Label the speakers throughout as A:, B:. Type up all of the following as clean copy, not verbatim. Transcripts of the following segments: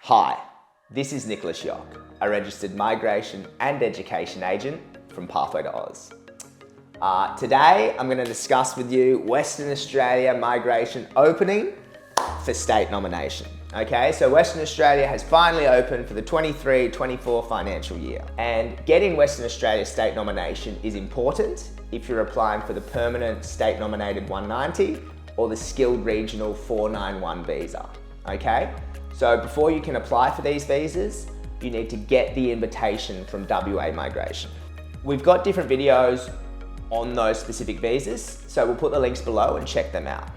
A: Hi, this is Nicholas Yock, a registered migration and education agent from Pathway to Oz. Today, I'm going to discuss with you Western Australia migration opening for state nomination. Okay, so Western Australia has finally opened for the 23-24 financial year. And getting Western Australia state nomination is important if you're applying for the permanent state nominated 190 or the skilled regional 491 visa. Okay, so before you can apply for these visas, you need to get the invitation from WA Migration. We've got different videos on those specific visas, so we'll put the links below and check them out.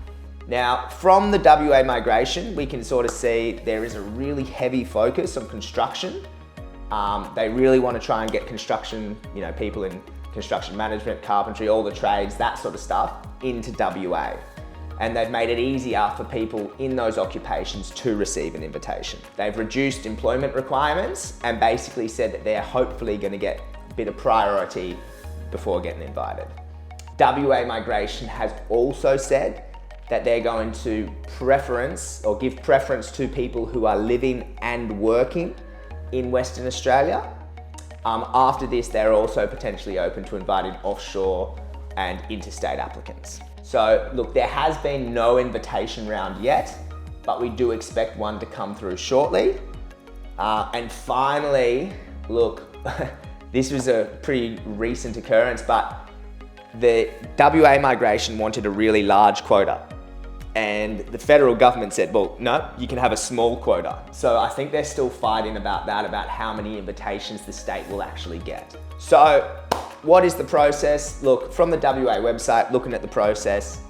A: Now, from the WA Migration, we can sort of see there is a really heavy focus on construction. They really want to try and get construction, people in construction management, carpentry, all the trades, that sort of stuff, into WA. And they've made it easier for people in those occupations to receive an invitation. They've reduced employment requirements and basically said that they're hopefully going to get a bit of priority before getting invited. WA Migration has also said that they're going to give preference to people who are living and working in Western Australia. After this, they're also potentially open to inviting offshore and interstate applicants. So look, there has been no invitation round yet, but we do expect one to come through shortly. And finally, look, this was a pretty recent occurrence, but the WA Migration wanted a really large quota. And the federal government said, well, no, you can have a small quota. So I think they're still fighting about that, about how many invitations the state will actually get. So what is the process? Look, from the WA website, looking at the process,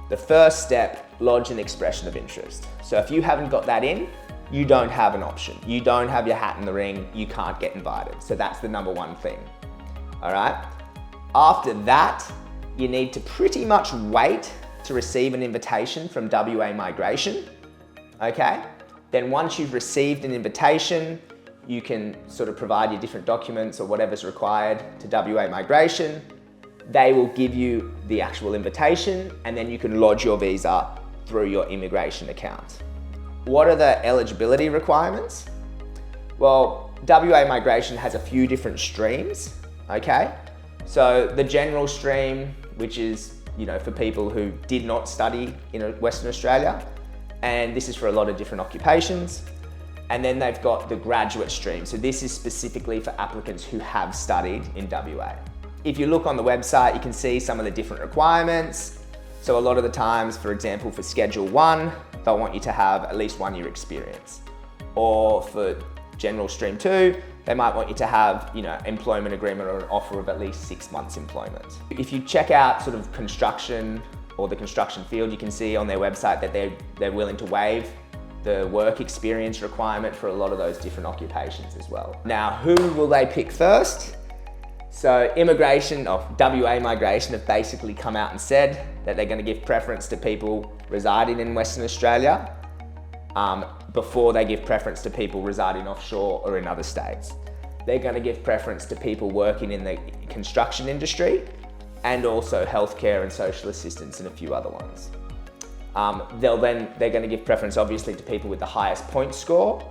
A: the first step, lodge an expression of interest. So if you haven't got that in, you don't have an option. You don't have your hat in the ring, you can't get invited. So that's the number one thing, all right? After that, you need to pretty much wait to receive an invitation from WA Migration, okay? Then once you've received an invitation, you can sort of provide your different documents or whatever's required to WA Migration. They will give you the actual invitation and then you can lodge your visa through your immigration account. What are the eligibility requirements? Well, WA Migration has a few different streams, okay? So the general stream, which is for people who did not study in Western Australia, and this is for a lot of different occupations. And then they've got the graduate stream. So this is specifically for applicants who have studied in WA. If you look on the website, you can see some of the different requirements. So a lot of the times, for example, for Schedule 1, they'll want you to have at least 1 year experience. Or for General Stream 2, they might want you to have, employment agreement or an offer of at least 6 months employment. If you check out sort of construction or the construction field, you can see on their website that they're willing to waive the work experience requirement for a lot of those different occupations as well. Now, who will they pick first? So WA Migration have basically come out and said that they're going to give preference to people residing in Western Australia before they give preference to people residing offshore or in other states. They're going to give preference to people working in the construction industry and also healthcare and social assistance and a few other ones. They're going to give preference obviously to people with the highest point score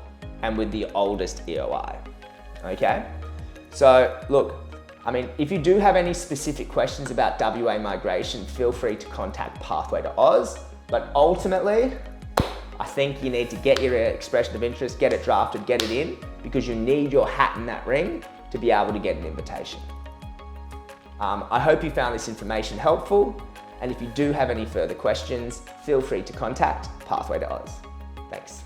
A: and with the oldest EOI, okay? So look, if you do have any specific questions about WA Migration, feel free to contact Pathway to Oz, but ultimately, I think you need to get your expression of interest, get it drafted, get it in, because you need your hat in that ring to be able to get an invitation. I hope you found this information helpful. And if you do have any further questions, feel free to contact Pathway to Oz. Thanks.